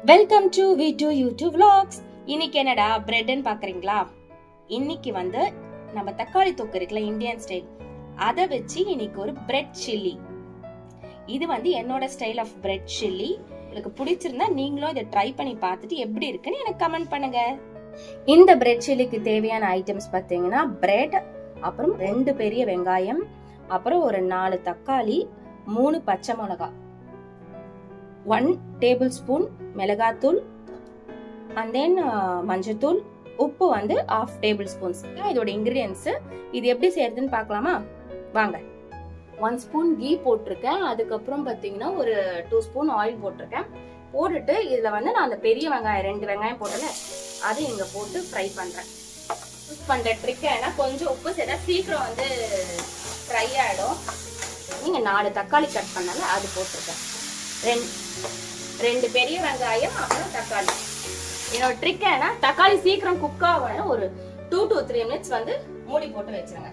Welcome to V2 YouTube vlogs. இன்னைக்கு என்னடா பிரெட்னு பாக்குறீங்களா? இன்னைக்கு வந்து நம்ம தக்காளி தொக்கு இருக்குல இந்தியன் ஸ்டைல், அதை வச்சு இன்னைக்கு ஒரு பிரெட் சில்லி. இது வந்து என்னோட ஸ்டைல் ஆஃப் பிரெட் சில்லி. உங்களுக்கு பிடிச்சிருந்தா நீங்களும் இதை ட்ரை பண்ணி பார்த்துட்டு எப்படி இருக்குன்னு எனக்கு கமெண்ட் பண்ணுங்க. இந்த பிரெட் சில்லிக்கு தேவையான ஐட்டம்ஸ் பார்த்தீங்கன்னா பிரெட், அப்புறம் 2 பெரிய வெங்காயம், அப்புறம் ஒரு 4 தக்காளி, 3 பச்சை மிளகாய், 1 டேபிள்ஸ்பூன் மிளகாத்தூள், and then மஞ்சத்தூள், உப்பு வந்து 1/2 டேபிள்ஸ்பூன்ஸ். இதோட இன்கிரியன்ஸ். இது எப்படி செய்யறதுன்னு பார்க்கலாமா? வாங்க. 1 ஸ்பூன் கீ போட்டிருக்கேன். அதுக்கப்புறம் பார்த்தீங்கன்னா ஒரு 2 ஸ்பூன் ஆயில் போட்டிருக்கேன். போட்டுட்டு இதுல வந்து நான் அந்த பெரிய வெங்காயம் 2 வெங்காயம் போட்டல, அதை இங்க போட்டு ஃப்ரை பண்றேன். யூஸ் பண்ற ட்ரிக் ஏன்னா கொஞ்சம் உப்பு சேர்த்தா சீக்கிரம் வந்து ஃப்ரை ஆயிடும். நீங்க 4 தக்காளி கட் பண்ணல அது போட்டிருக்கேன். 2 பெரிய வெங்காயம், அப்புறம் தக்காளி. என்னோட ட்ரிக் ஏன்னா தக்காளி சீக்கிரம் குக் ஆகணும். ஒரு 2 to 3 மினிட்ஸ் வந்து மூடி போட்டு வச்சிருங்க.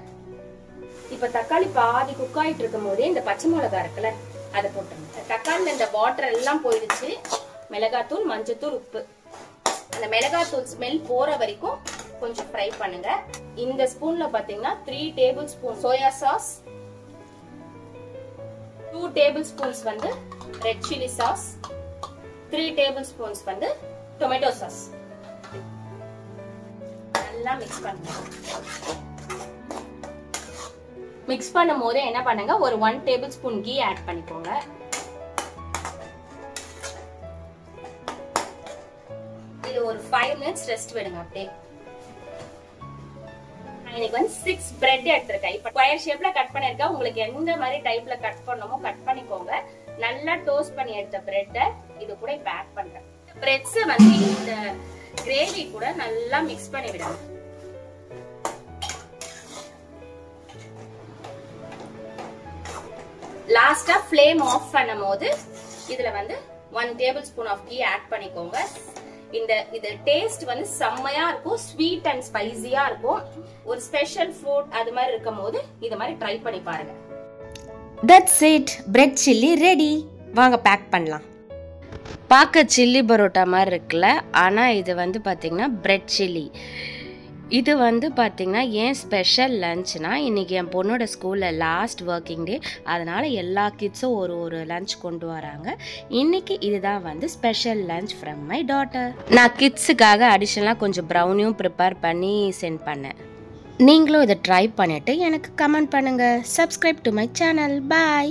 இப்ப தக்காளி பாதி குக் ஆயிட்டு இருக்கும் போதே இந்த பச்சை மிளகாய் இருக்குல்ல அதை போட்டுருங்க. தக்காளில இந்த வாட்டர் எல்லாம் போயிடுச்சு. மிளகாத்தூள், மஞ்சத்தூள், உப்பு. அந்த மிளகாத்தூள் ஸ்மெல் போற வரைக்கும் கொஞ்சம் ஃப்ரை பண்ணுங்க. இந்த ஸ்பூன்ல பாத்தீங்கன்னா 3 tablespoon soya sauce, 2 tablespoons வந்து red chilli sauce, 3 tablespoons வந்து டொமேட்டோ சாஸ். நல்லா மிக்ஸ் பண்ணுங்க. மிக்ஸ் பண்ணும் போதே என்ன பண்ணுங்க, ஒரு 1 டேபிள் ஸ்பூன் கீ ஆட் பண்ணிக்கோங்க. இது ஒரு 5 மினிட்ஸ் ரெஸ்ட் விடுங்க. அப்படியே இன்னைக்கு வந்து 6 பிரெட் எடுத்திருக்கேன். இப்ப ஸ்கொயர் ஷேப்ல கட் பண்ணிருக்கேன். உங்களுக்கு எந்த மாதிரி டைப்ல கட் பண்ணணுமோ கட் பண்ணிக்கோங்க. நல்லா டோஸ்ட் பண்ணி எடுத்த பிரெட்டை இது கூட இப்ப ஆட் பண்றேன். பிரெட்ஸ் வந்து இந்த கிரேவி கூட நல்லா மிக்ஸ் பண்ணி விடுங்க. லாஸ்டா ஃப்ளேம் ஆஃப் பண்ணும் போது இதுல வந்து 1 tablespoon of ghee add பண்ணிக்கோங்க. இது டேஸ்ட் வந்து செம்மையா இருக்கும். ஸ்வீட் அண்ட் ஸ்பைசியா இருக்கும். ஒரு ஸ்பெஷல் ஃபுட் அது மாதிரி இருக்கும் போது இது மாதிரி ட்ரை பண்ணி பாருங்க. That's it. Bread chilli ready. வாங்க பேக் பண்ணலாம். பார்க்க சில்லி பரோட்டா மாதிரி இருக்குல்ல, ஆனால் இது வந்து பார்த்தீங்கன்னா பிரெட் சில்லி. இது வந்து பார்த்தீங்கன்னா ஏன் ஸ்பெஷல் லஞ்ச்னா, இன்றைக்கி என் பொண்ணோட ஸ்கூலில் லாஸ்ட் ஒர்க்கிங் டே, அதனால் எல்லா கிட்ஸும் ஒரு லஞ்ச் கொண்டு வராங்க. இன்றைக்கி இதுதான் வந்து special lunch from my daughter. நான் கிட்ஸுக்காக அடிஷ்னலாக கொஞ்சம் ப்ரௌனியும் ப்ரிப்பேர் பண்ணி சென்ட் பண்ணேன். நீங்களும் இதை ட்ரை பண்ணிவிட்டு எனக்கு கமெண்ட் பண்ணுங்கள். Subscribe to my channel. Bye.